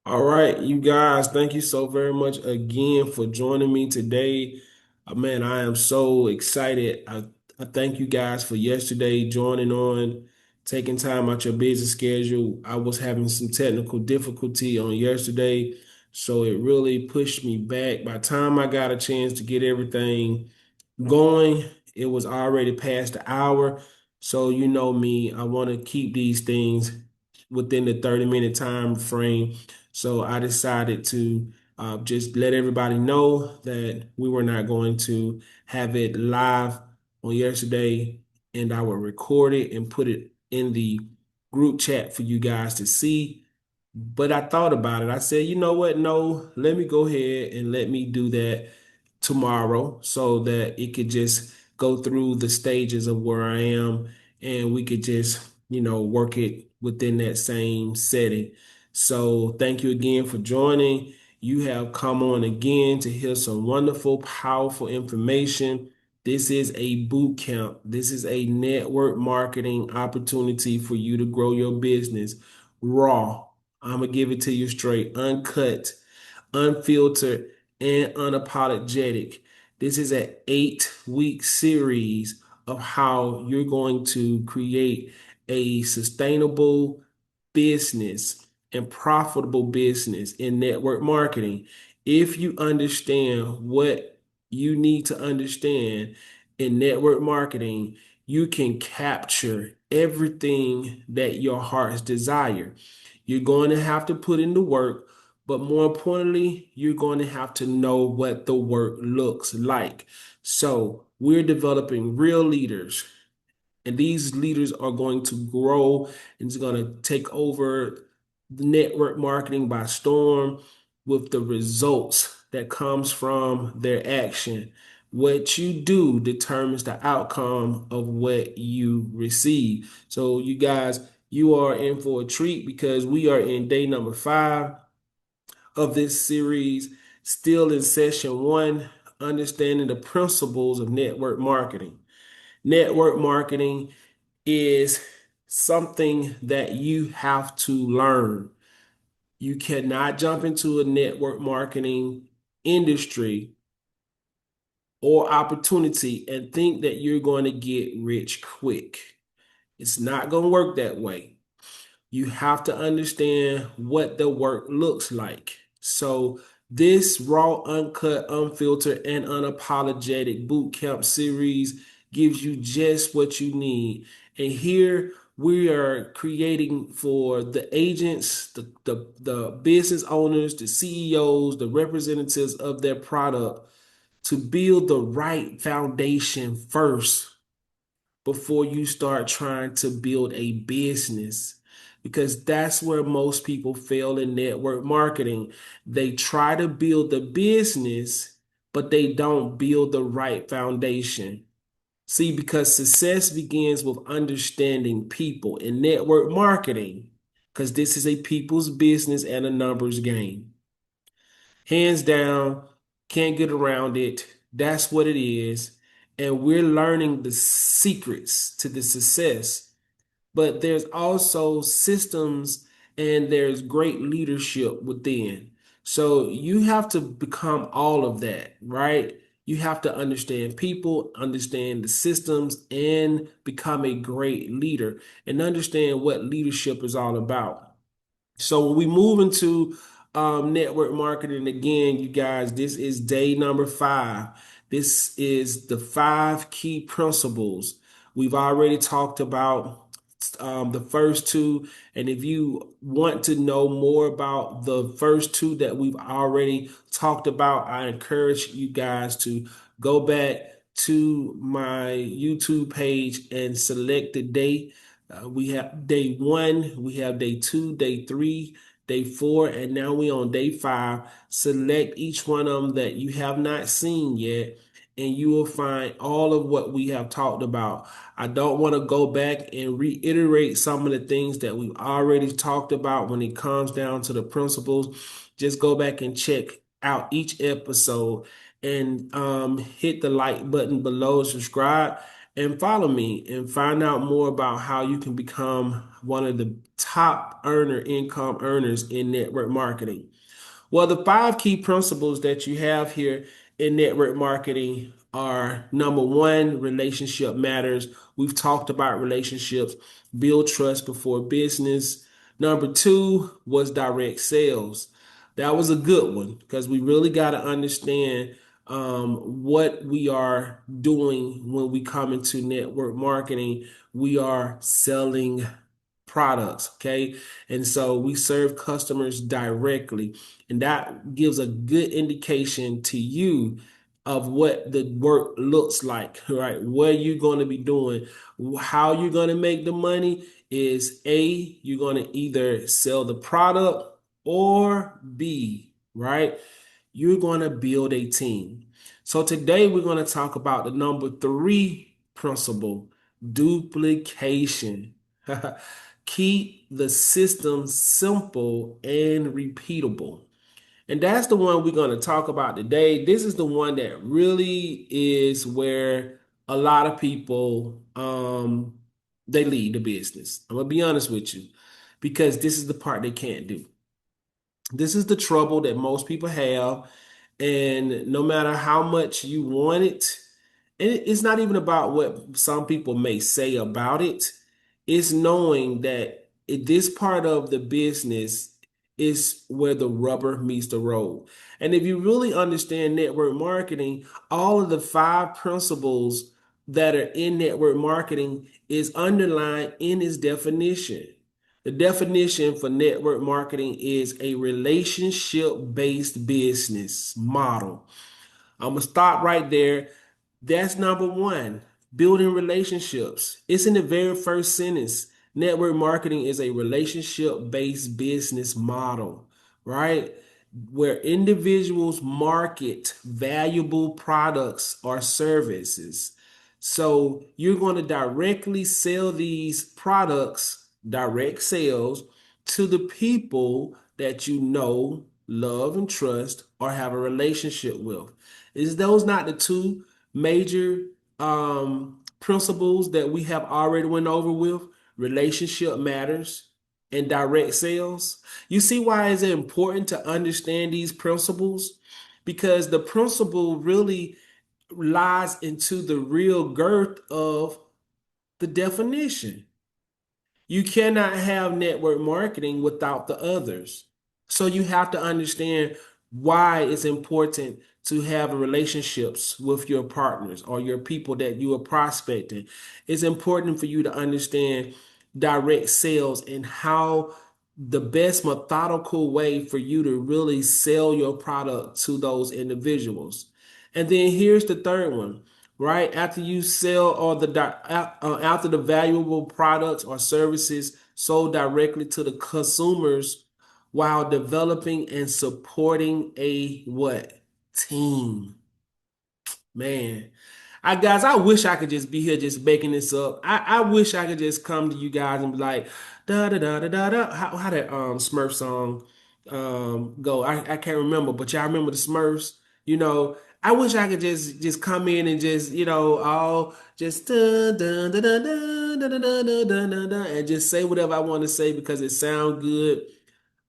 All right, you guys, thank you so very much again for joining me today. Man, I am so excited. I thank you guys for yesterday joining on, taking time out your busy schedule. I was having some technical difficulty on yesterday, so it really pushed me back. By the time I got a chance to get everything going, it was already past the hour. So you know me, I want to keep these things within the 30-minute time frame. So I decided to just let everybody know that we were not going to have it live on yesterday, and I will record it and put it in the group chat for you guys to see. But I thought about it. I said, you know what? No, let me go ahead and let me do that tomorrow so that it could just go through the stages of where I am and we could just, work it within that same setting. So thank you again for joining. You have come on again to hear some wonderful, powerful information. This is a boot camp. This is a network marketing opportunity for you to grow your business raw. I'm gonna give it to you straight, uncut, unfiltered, and unapologetic. This is an 8-week series of how you're going to create a sustainable business and profitable business in network marketing. If you understand what you need to understand in network marketing, you can capture everything that your heart's desire. You're going to have to put in the work, but more importantly, you're going to have to know what the work looks like. So, we're developing real leaders, and these leaders are going to grow and it's going to take over the network marketing by storm with the results that comes from their action. What you do determines the outcome of what you receive. So you guys, you are in for a treat because we are in day number 5 of this series, still in session 1, understanding the principles of network marketing. Network marketing is something that you have to learn. You cannot jump into a network marketing industry or opportunity and think that you're going to get rich quick. It's not going to work that way. You have to understand what the work looks like. So, this raw, uncut, unfiltered, and unapologetic bootcamp series gives you just what you need. And here we are creating for the agents, the business owners, the CEOs, the representatives of their product to build the right foundation first before you start trying to build a business, because that's where most people fail in network marketing. They try to build the business, but they don't build the right foundation. See, because success begins with understanding people in network marketing, because this is a people's business and a numbers game. Hands down, can't get around it. That's what it is. And we're learning the secrets to the success. But there's also systems and there's great leadership within. So you have to become all of that, right? You have to understand people, understand the systems, and become a great leader and understand what leadership is all about. So when we move into network marketing again, you guys, this is day number 5. This is the 5 key principles. We've already talked about the first two, and if you want to know more about the first two that we've already talked about, I encourage you guys to go back to my YouTube page and select the day. We have day 1, we have day 2, day 3, day 4, and now we on day 5. Select each one of them that you have not seen yet, and you will find all of what we have talked about. I don't want to go back and reiterate some of the things that we've already talked about when it comes down to the principles. Just go back and check out each episode and hit the like button below, subscribe, and follow me and find out more about how you can become one of the top income earners in network marketing. Well, the five key principles that you have here in network marketing are: number one, relationship matters. We've talked about relationships, build trust before business. Number two was direct sales. That was a good one because we really got to understand what we are doing when we come into network marketing. We are selling products, okay? And so we serve customers directly, and that gives a good indication to you of what the work looks like, right? What you're going to be doing, how you're going to make the money is A, you're going to either sell the product, or B, right? You're going to build a team. So today we're going to talk about the number three principle: duplication. Keep the system simple and repeatable. And that's the one we're going to talk about today. This is the one that really is where a lot of people they leave the business. I'm gonna be honest with you, because this is the part they can't do. This is the trouble that most people have, and no matter how much you want it, and it's not even about what some people may say about it, it's knowing that this part of the business is where the rubber meets the road. And if you really understand network marketing, all of the five principles that are in network marketing is underlined in its definition. The definition for network marketing is a relationship-based business model. I'm gonna stop right there. That's number one, building relationships. It's in the very first sentence. Network marketing is a relationship-based business model, right? Where individuals market valuable products or services. So you're going to directly sell these products, direct sales, to the people that you know, love, and trust, or have a relationship with. Is those not the two major principles that we have already went over with? Relationship matters and direct sales. You see why it's important to understand these principles? Because the principle really lies into the real girth of the definition. You cannot have network marketing without the others. So you have to understand why it's important to have relationships with your partners or your people that you are prospecting. It's important for you to understand direct sales and how the best methodical way for you to really sell your product to those individuals. And then here's the third one, right? After you sell or after the valuable products or services sold directly to the consumers, while developing and supporting a what? Team. Man, I wish I could just be here just making this up. I wish I could just come to you guys and be like, da da da da da da. How that Smurf song go? I can't remember, but y'all remember the Smurfs? You know, I wish I could just come in and just, all just da da da da da da da da da da da da, and just say whatever I want to say because it sounds good.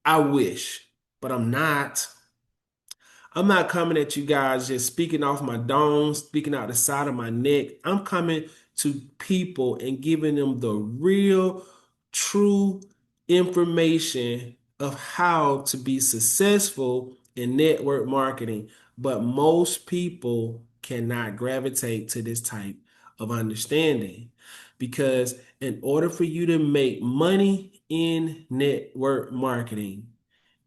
I wish, but I'm not. I'm not coming at you guys just speaking off my dome, speaking out the side of my neck. I'm coming to people and giving them the real, true information of how to be successful in network marketing. But most people cannot gravitate to this type of understanding because in order for you to make money in network marketing,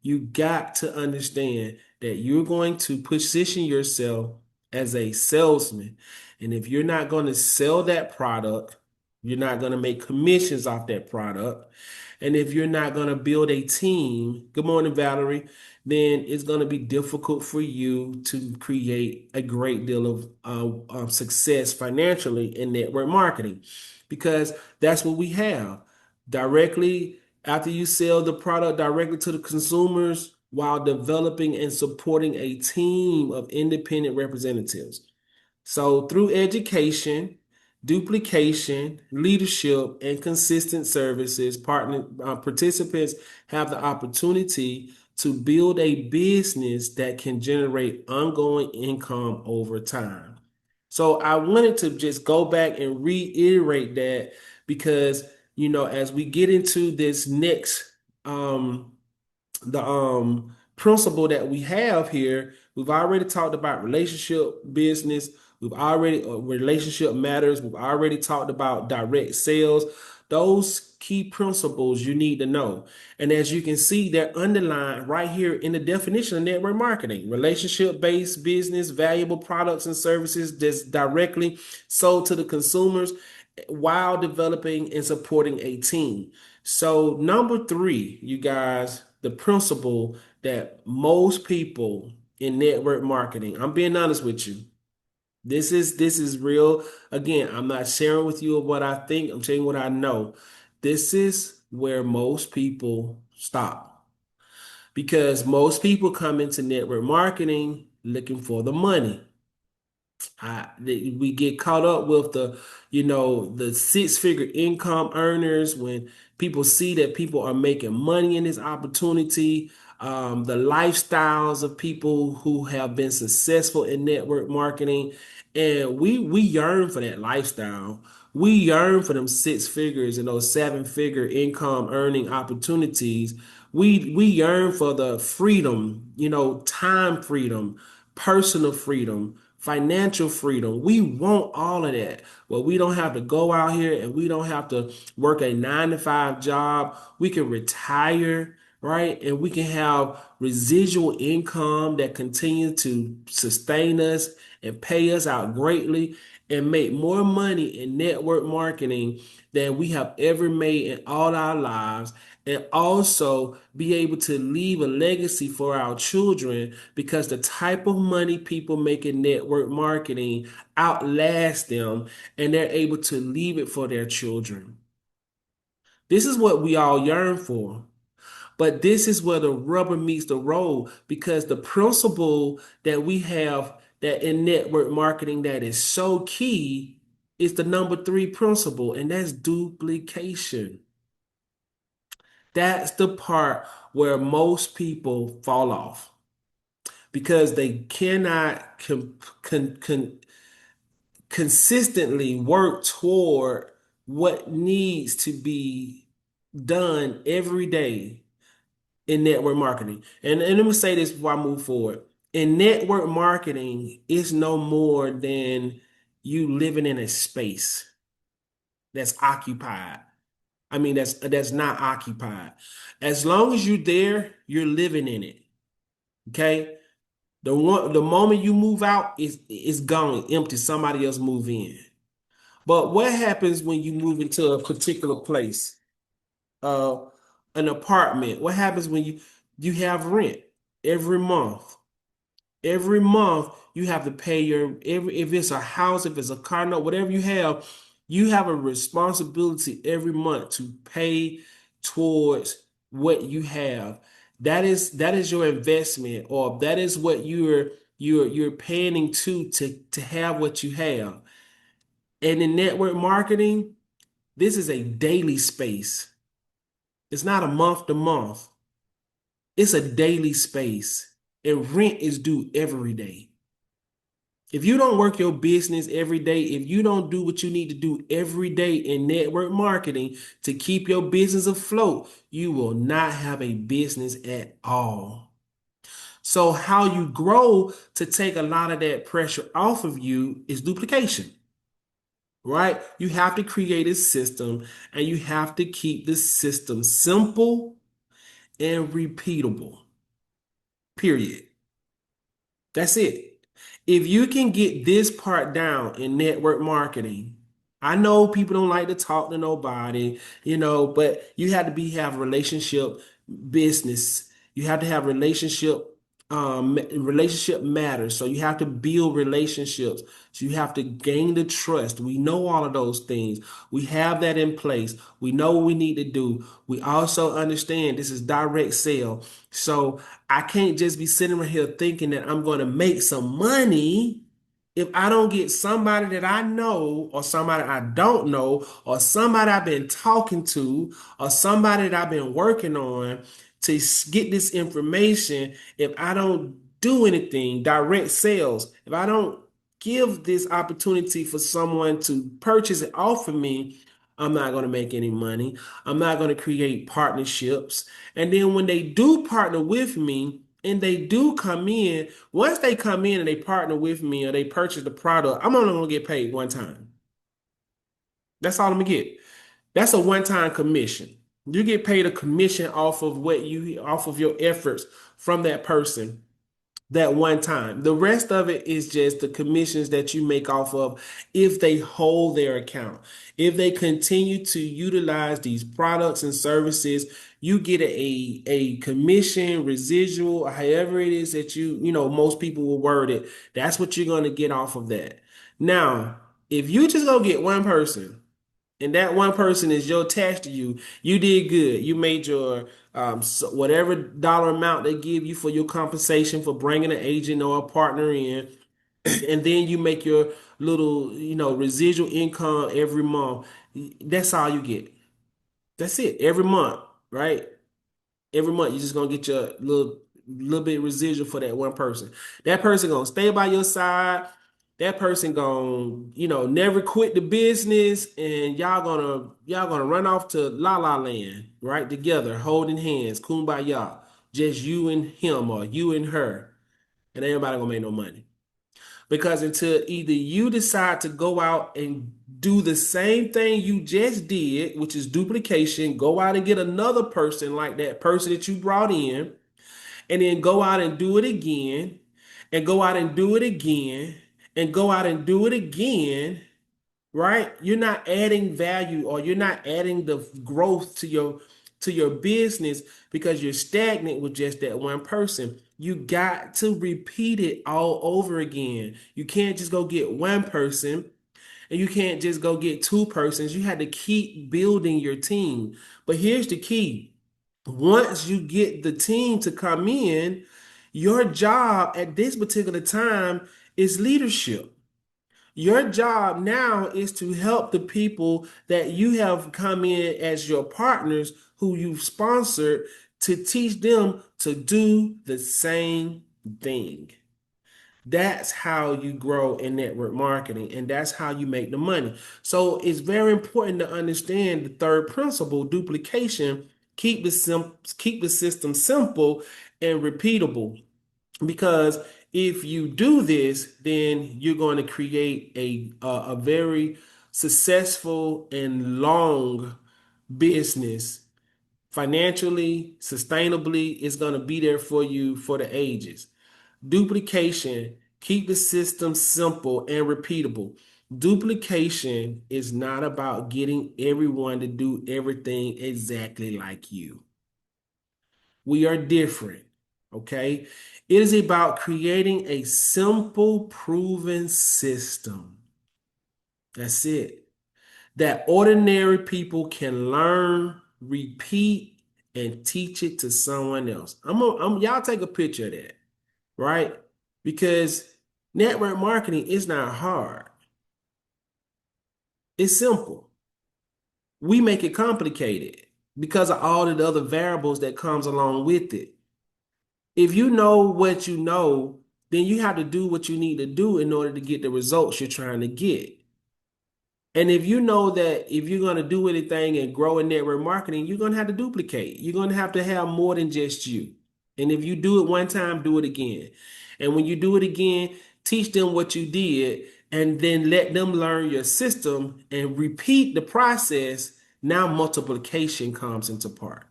you got to understand that you're going to position yourself as a salesman. And if you're not going to sell that product, you're not going to make commissions off that product. And if you're not going to build a team, good morning, Valerie, then it's going to be difficult for you to create a great deal of success financially in network marketing because that's what we have directly after you sell the product directly to the consumers while developing and supporting a team of independent representatives. So through education, duplication, leadership, and consistent services. Participants have the opportunity to build a business that can generate ongoing income over time. So I wanted to just go back and reiterate that because, as we get into this next the principle that we have here, we've already talked about relationship business, we've already relationship matters, we've already talked about direct sales. Those key principles you need to know. And as you can see, they're underlined right here in the definition of network marketing: relationship-based business, valuable products and services that's directly sold to the consumers while developing and supporting a team. So, number three, you guys, the principle that most people in network marketing, I'm being honest with you. This is real. Again, I'm not sharing with you what I think, I'm telling you what I know. This is where most people stop because most people come into network marketing looking for the money. We get caught up with the six-figure income earners when people see that people are making money in this opportunity, the lifestyles of people who have been successful in network marketing, and we yearn for that lifestyle. We yearn for them six figures and those seven-figure income earning opportunities. We yearn for the freedom, time freedom, personal freedom, financial freedom. We want all of that. Well, we don't have to go out here and we don't have to work a 9 to 5 job. We can retire, right? And we can have residual income that continue to sustain us and pay us out greatly and make more money in network marketing than we have ever made in all our lives, and also be able to leave a legacy for our children because the type of money people make in network marketing outlasts them and they're able to leave it for their children. This is what we all yearn for. But this is where the rubber meets the road because the principle that we have that in network marketing that is so key is the number three principle, and that's duplication. That's the part where most people fall off because they cannot consistently work toward what needs to be done every day in network marketing. And let me say this before I move forward. In network marketing, it's no more than you living in a space that's occupied. I mean, that's not occupied. As long as you're there, you're living in it. Okay. The moment you move out, it's gone, empty. Somebody else move in. But what happens when you move into a particular place, uh, an apartment? What happens when you have rent every month? Every month you have to pay your every if it's a house, if it's a car note, whatever you have a responsibility every month to pay towards what you have. That is your investment, or that is what you're paying to have what you have. And in network marketing, this is a daily space. It's not a month to month. It's a daily space. And rent is due every day. If you don't work your business every day, if you don't do what you need to do every day in network marketing to keep your business afloat, you will not have a business at all. So, how you grow to take a lot of that pressure off of you is duplication, right? You have to create a system and you have to keep the system simple and repeatable, period. That's it. If you can get this part down in network marketing, I know people don't like to talk to nobody, but you have to have relationship business. You have to have relationship matters. So you have to build relationships. So you have to gain the trust. We know all of those things. We have that in place. We know what we need to do. We also understand this is direct sale. So I can't just be sitting right here thinking that I'm going to make some money If I don't get somebody that I know, or somebody I don't know, or somebody I've been talking to, or somebody that I've been working on to get this information, if I don't do anything, direct sales, if I don't give this opportunity for someone to purchase it off of me, I'm not going to make any money. I'm not going to create partnerships. And then when they do partner with me and they do come in, once they come in and they partner with me or they purchase the product, I'm only going to get paid one time. That's all I'm going to get. That's a one-time commission. You get paid a commission off of your efforts from that person that one time. The rest of it is just the commissions that you make off of if they hold their account. If they continue to utilize these products and services, you get a commission, residual, however it is that most people will word it. That's what you're going to get off of that. Now, if you just go get one person, and that one person is your attached to you, you did good. You made your whatever dollar amount they give you for your compensation for bringing an agent or a partner in, and then you make your little, residual income every month. That's all you get. That's it every month, right? Every month you're just gonna get your little bit residual for that one person. That person gonna stay by your side. That person gonna, never quit the business, and y'all gonna run off to La La Land, right? Together, holding hands, kumbaya. Just you and him or you and her. And everybody gonna make no money. Because until either you decide to go out and do the same thing you just did, which is duplication, go out and get another person like that person that you brought in, and then go out and do it again, and go out and do it again, and go out and do it again, right? You're not adding value, or you're not adding the growth to your business because you're stagnant with just that one person. You got to repeat it all over again. You can't just go get one person, and you can't just go get two persons. You had to keep building your team. But here's the key. Once you get the team to come in, your job at this particular time is leadership. Your job now is to help the people that you have come in as your partners who you've sponsored, to teach them to do the same thing. That's how you grow in network marketing, and that's how you make the money. So it's very important to understand the third principle, duplication. Keep the system simple and repeatable. Because if you do this, then you're going to create a very successful and long business. Financially, sustainably, it's going to be there for you for the ages. Duplication, keep the system simple and repeatable. Duplication is not about getting everyone to do everything exactly like you. We are different, okay? It is about creating a simple, proven system. That's it. That ordinary people can learn, repeat, and teach it to someone else. Y'all take a picture of that, right? Because network marketing is not hard. It's simple. We make it complicated because of all of the other variables that comes along with it. If you know what you know, then you have to do what you need to do in order to get the results you're trying to get. And if you know that if you're going to do anything and grow in network marketing, you're going to have to duplicate. You're going to have more than just you. And if you do it one time, do it again. And when you do it again, teach them what you did and then let them learn your system and repeat the process. Now multiplication comes into part.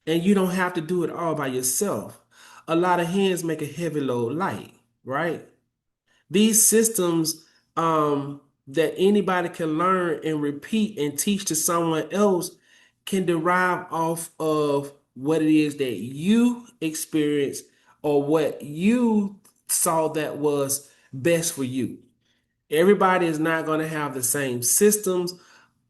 And you don't have to do it all by yourself. A lot of hands make a heavy load light, right? These systems that anybody can learn and repeat and teach to someone else can derive off of what it is that you experienced or what you saw that was best for you. Everybody is not going to have the same systems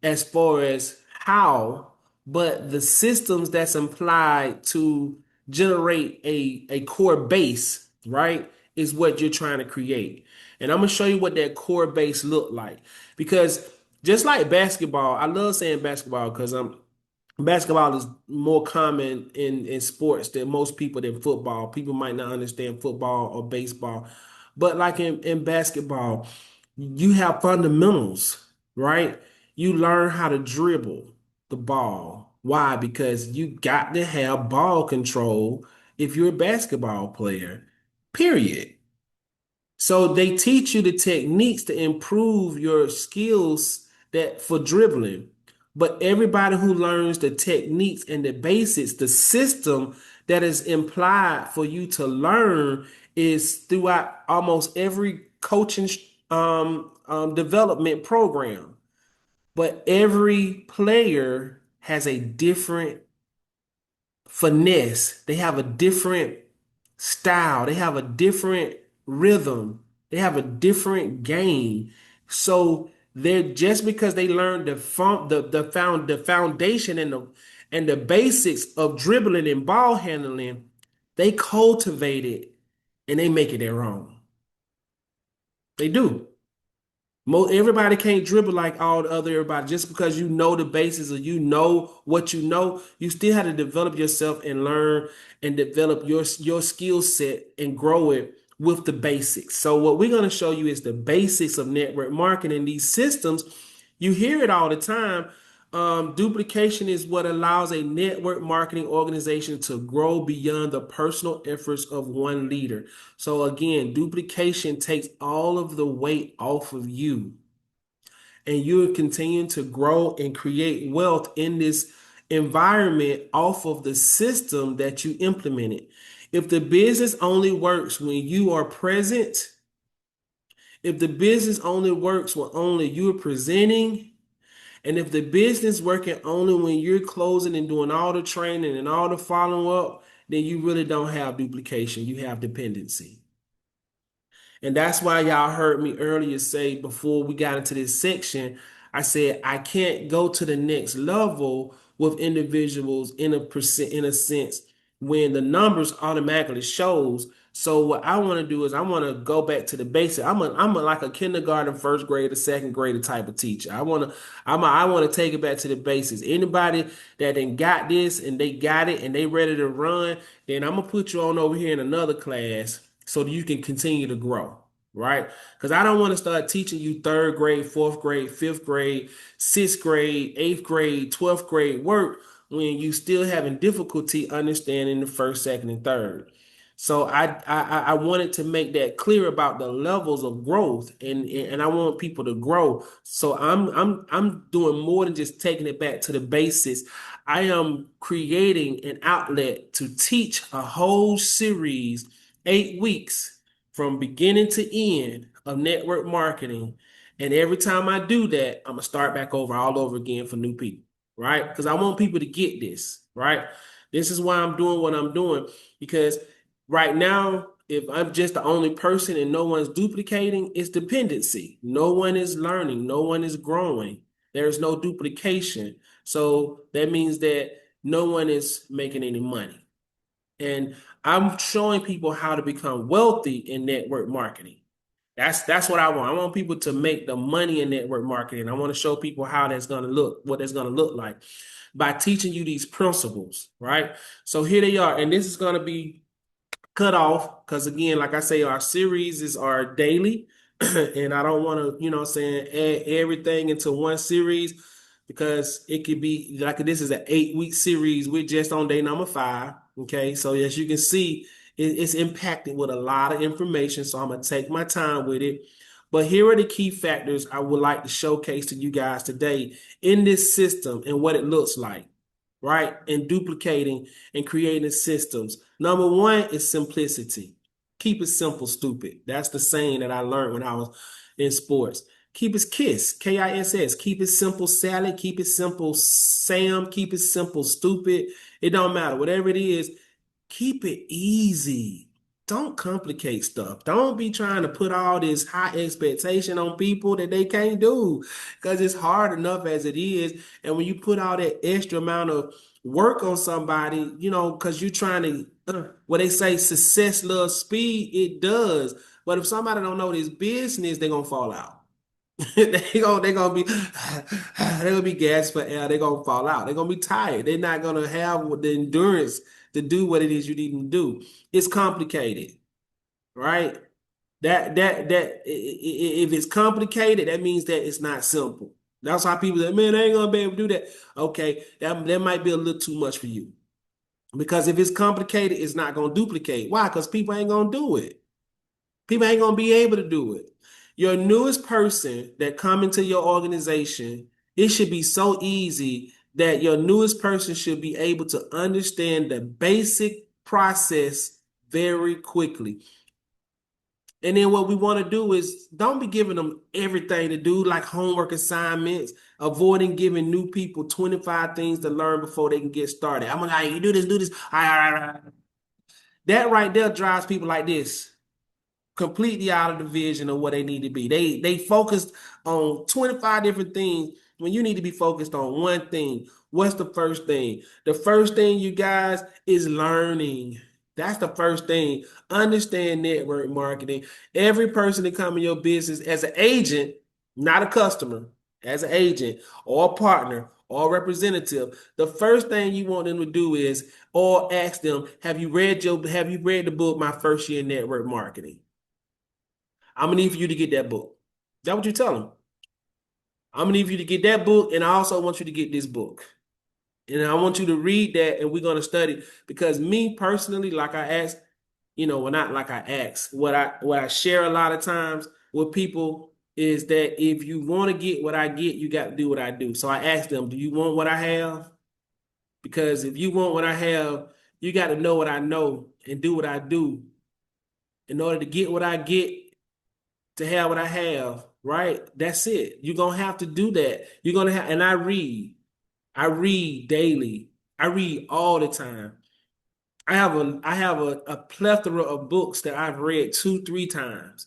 as far as how, but the systems that's implied to generate a core base, right, is what you're trying to create. And I'm gonna show you what that core base look like. Because just like basketball, I love saying basketball because basketball is more common in sports than most people than football. People might not understand football or baseball. But like in basketball, you have fundamentals, right? You learn how to dribble the ball. Why? Because you got to have ball control if you're a basketball player, period. So they teach you the techniques to improve your skills that for dribbling. But everybody who learns the techniques and the basics, the system that is implied for you to learn is throughout almost every coaching development program. But every player has a different finesse. They have a different style. They have a different rhythm. They have a different game. So they're just because they learned the foundation and the basics of dribbling and ball handling, they cultivate it and they make it their own. They do. Everybody can't dribble like all the other everybody. Just because you know the basis or you know what you know, you still have to develop yourself and learn and develop your skill set and grow it with the basics. So what we're going to show you is the basics of network marketing. These systems, you hear it all the time. Duplication is what allows a network marketing organization to grow beyond the personal efforts of one leader. So again, duplication takes all of the weight off of you, and you're continuing to grow and create wealth in this environment off of the system that you implemented. If the business only works when you are present, if the business only works when only you're presenting, and if the business working only when you're closing and doing all the training and all the follow up, then you really don't have duplication. You have dependency. And that's why y'all heard me earlier say before we got into this section, I said I can't go to the next level with individuals in a sense when the numbers automatically shows. So what I want to do is I want to go back to the basic. Like a kindergarten, first grader, second grader type of teacher. I want to take it back to the basics. Anybody that then got this and they got it and they ready to run, then I'm gonna put you on over here in another class so that you can continue to grow, right? Because I don't want to start teaching you third grade, fourth grade, fifth grade, sixth grade, eighth grade, 12th grade work when you still having difficulty understanding the first, second, and third. So I wanted to make that clear about the levels of growth, and I want people to grow. So I'm doing more than just taking it back to the basics. I am creating an outlet to teach a whole series, 8 weeks from beginning to end of network marketing. And every time I do that, I'm gonna start back over all over again for new people, right? Because I want people to get this, right? This is why I'm doing what I'm doing. Because right now, if I'm just the only person and no one's duplicating, it's dependency. No one is learning, no one is growing. There's no duplication. So that means that no one is making any money. And I'm showing people how to become wealthy in network marketing. That's what I want. I want people to make the money in network marketing. I want to show people how that's going to look, what that's going to look like by teaching you these principles, right? So here they are. And this is going to be cut off because again, like I say, our series is our daily, and I don't want to, what I'm saying, add everything into one series because it could be like this is an 8 week series. We're just on day number 5. Okay, so as you can see, it's impacted with a lot of information. So I'm gonna take my time with it. But here are the key factors I would like to showcase to you guys today in this system and what it looks like, right? And duplicating and creating systems. Number one is simplicity. Keep it simple, stupid. That's the saying that I learned when I was in sports. Keep it KISS, KISS. Keep it simple, Sally. Keep it simple, Sam. Keep it simple, stupid. It don't matter. Whatever it is, keep it easy. Don't complicate stuff. Don't be trying to put all this high expectation on people that they can't do because it's hard enough as it is. And when you put all that extra amount of work on somebody, because you're trying to what they say, success loves speed. It does. But if somebody don't know this business, they're gonna fall out. They gonna be they're gonna be gas for air. They're gonna fall out. They're gonna be tired. They're not gonna have the endurance to do what it is you need them to do. It's complicated, right? If it's complicated, that means that it's not simple. That's why people say, man, I ain't gonna be able to do that. Okay, that might be a little too much for you. Because if it's complicated, it's not gonna duplicate. Why? Because people ain't gonna do it. People ain't gonna be able to do it. Your newest person that come into your organization, it should be so easy that your newest person should be able to understand the basic process very quickly. And then what we want to do is don't be giving them everything to do, like homework assignments, avoiding giving new people 25 things to learn before they can get started. I'm like, you do this. All right, all right, all right. That right there drives people like this completely out of the vision of what they need to be. They focused on 25 different things when you need to be focused on one thing. What's the first thing? The first thing, you guys, is learning. That's the first thing. Understand network marketing. Every person that come in your business as an agent, not a customer, as an agent or a partner or a representative, the first thing you want them to do is, or ask them, have you read the book My First Year in Network Marketing? I'm gonna need for you to get that book. That's what you tell them. I'm gonna need for you to get that book, and I also want you to get this book. And I want you to read that, and we're gonna study. Because me personally, like I asked, well, not like I asked, what I share a lot of times with people is that if you want to get what I get, you got to do what I do. So I asked them, do you want what I have? Because if you want what I have, you got to know what I know and do what I do in order to get what I get, to have what I have, right? That's it. You're gonna have to do that. You're gonna have, and I read. I read daily. I read all the time. I have a plethora of books that I've read two, three times.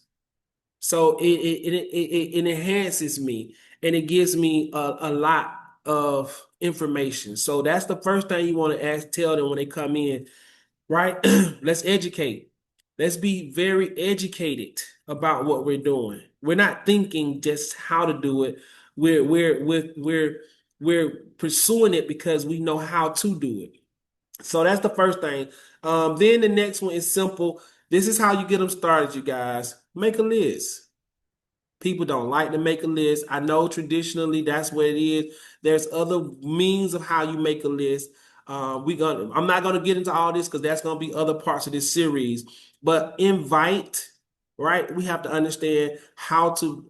So it enhances me and it gives me a lot of information. So that's the first thing you want to tell them when they come in, right? Let's educate. Let's be very educated about what we're doing. We're not thinking just how to do it. We're pursuing it because we know how to do it. So that's the first thing. Then the next one is simple. This is how you get them started, you guys. Make a list. People don't like to make a list. I know traditionally that's what it is. There's other means of how you make a list. I'm not gonna get into all this because that's gonna be other parts of this series. But invite, right? We have to understand how to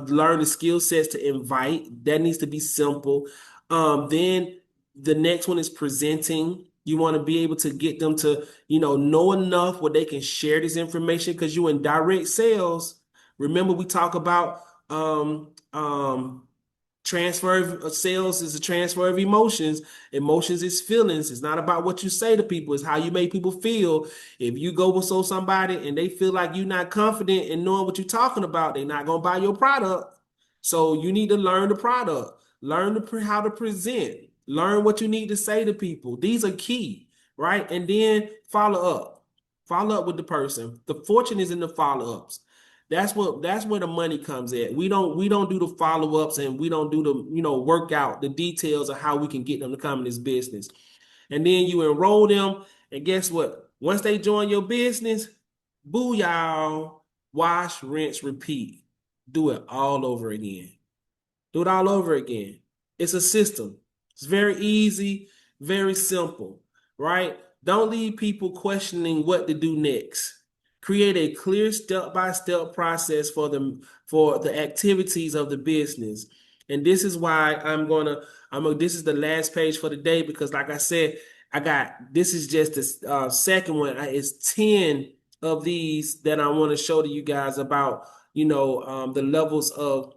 learn the skill sets to invite. That needs to be simple. Then the next one is presenting. You want to be able to get them to, know enough where they can share this information because you in direct sales. Remember, we talk about transfer of sales is a transfer of emotions. Emotions is feelings. It's not about what you say to people, it's how you make people feel. If you go with somebody and they feel like you're not confident in knowing what you're talking about, they're not gonna buy your product. So you need to learn the product, learn how to present, learn what you need to say to people. These are key, right? And then follow up. Follow up with the person. The fortune is in the follow-ups. That's where the money comes at. We don't do the follow-ups and we don't do the, work out the details of how we can get them to come in this business. And then you enroll them, and guess what? Once they join your business, boo y'all, wash, rinse, repeat. Do it all over again. Do it all over again. It's a system. It's very easy, very simple, right? Don't leave people questioning what to do next. Create a clear step-by-step process for the activities of the business. And this is why this is the last page for the day because like I said, this is just the second one. It's 10 of these that I want to show to you guys about, the levels of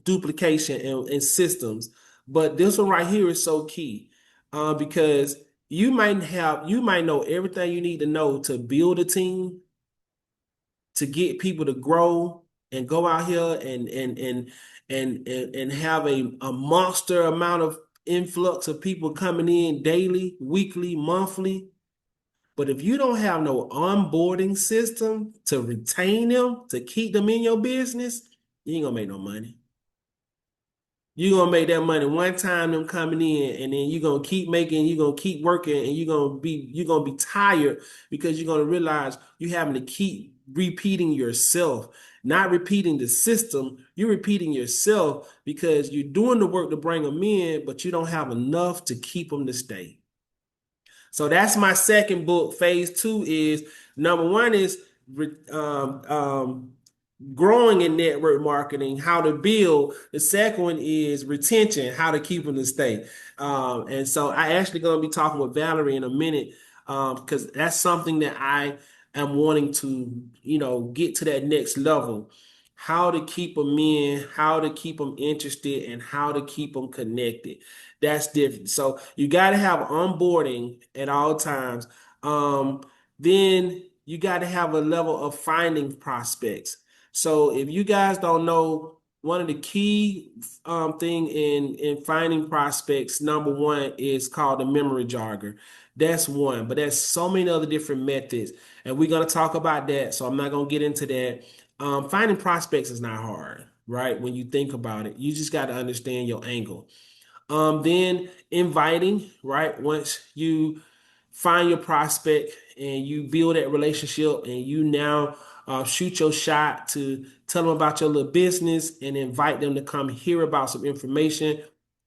duplication and systems. But this one right here is so key because you might know everything you need to know to build a team, to get people to grow and go out here and have a monster amount of influx of people coming in daily, weekly, monthly. But if you don't have no onboarding system to retain them, to keep them in your business, you ain't gonna make no money. You're gonna make that money one time them coming in, and then you're gonna keep making, you're gonna keep working, and you're gonna be tired because you're gonna realize you're having to keep repeating yourself, not repeating the system. You're repeating yourself because you're doing the work to bring them in, but you don't have enough to keep them to stay. So that's my second book. Phase two is number one is growing in network marketing, how to build. The second one is retention, how to keep them to stay. And so I actually going to be talking with Valerie in a minute because that's something that I am wanting to, get to that next level. How to keep them in, how to keep them interested, and how to keep them connected. That's different. So you got to have onboarding at all times. Then you got to have a level of finding prospects. So if you guys don't know, one of the key thing in finding prospects, number one is called the memory jogger. That's one, but there's so many other different methods, and we're gonna talk about that. So I'm not gonna get into that. Finding prospects is not hard, right? When you think about it, you just got to understand your angle. Then inviting, right? Once you find your prospect and you build that relationship and you now shoot your shot to tell them about your little business and invite them to come hear about some information.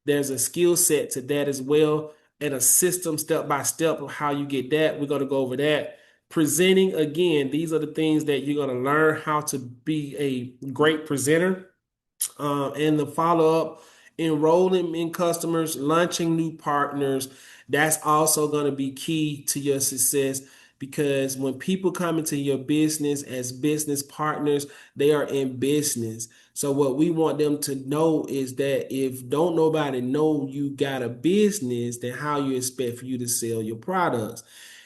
There's a skill set to that as well and a system step by step of how you get that. We're going to go over that. Presenting again, these are the things that you're going to learn how to be a great presenter and the follow up, enrolling in customers, launching new partners. That's also going to be key to your success because when people come into your business as business partners, they are in business. So what we want them to know is that if don't nobody know you got a business, then how you expect for you to sell your products?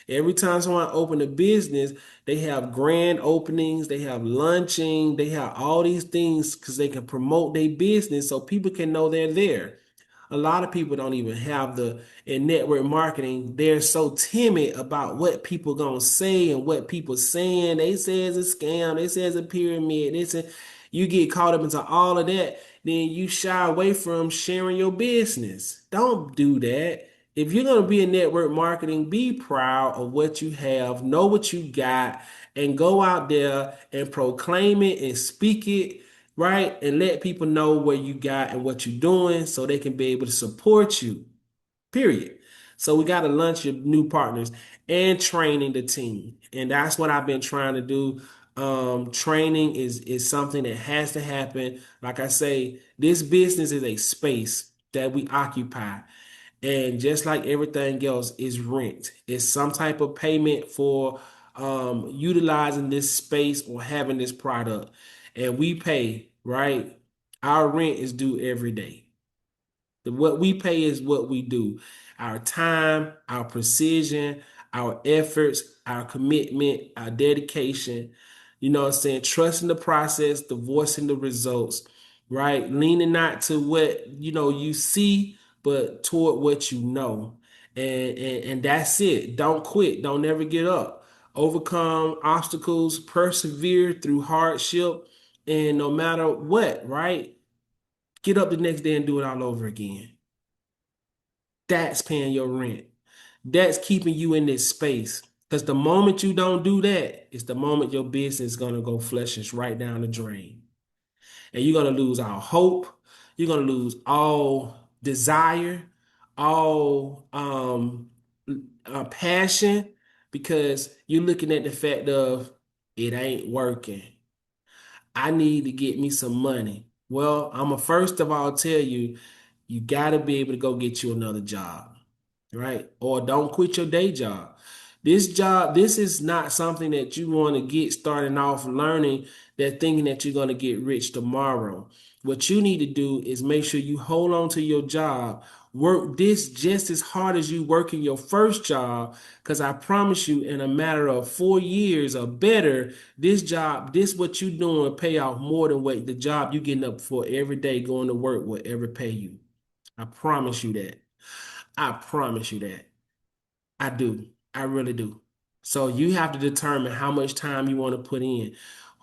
Every time someone open a business, they have grand openings, they have lunching, they have all these things because they can promote their business so people can know they're there. A lot of people don't even have the in network marketing. They're so timid about what people gonna say and what people saying. They say it's a scam. They say it's a pyramid. They say you get caught up into all of that. Then you shy away from sharing your business. Don't do that. If you're gonna be in network marketing, be proud of what you have. Know what you got, and go out there and proclaim it and speak it right? And let people know what you got and what you're doing so they can be able to support you, period. So we got to launch your new partners and training the team. And that's what I've been trying to do. Training is something that has to happen. Like I say, this business is a space that we occupy. And just like everything else is rent. It's some type of payment for utilizing this space or having this product. And we pay, right? Our rent is due every day. What we pay is what we do. Our time, our precision, our efforts, our commitment, our dedication, what I'm saying? Trusting the process, divorcing the results, right? Leaning not to what, you see, but toward what you know. And that's it. Don't quit. Don't ever get up. Overcome obstacles, persevere through hardship, and no matter what, right? Get up the next day and do it all over again. That's paying your rent. That's keeping you in this space. Because the moment you don't do that, it's the moment your business is gonna go flushes right down the drain. And you're gonna lose all hope. You're gonna lose all desire, all passion, because you're looking at the fact of it ain't working. I need to get me some money. Well, I'm gonna first of all tell you, you gotta be able to go get you another job, right? Or don't quit your day job. This is not something that you want to get starting off learning that thinking that you're going to get rich tomorrow. What you need to do is make sure you hold on to your job. Work this just as hard as you work in your first job, because I promise you, in a matter of 4 years or better, this what you doing pay off more than what the job you getting up for every day going to work will ever pay you. I promise you that. I promise you that. I do. I really do. So you have to determine how much time you want to put in,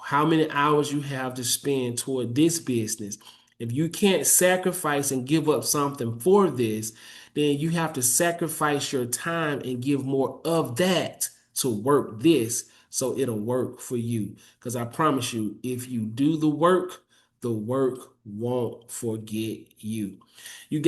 how many hours you have to spend toward this business. If you can't sacrifice and give up something for this, then you have to sacrifice your time and give more of that to work this so it'll work for you. Because I promise you, if you do the work won't forget you. You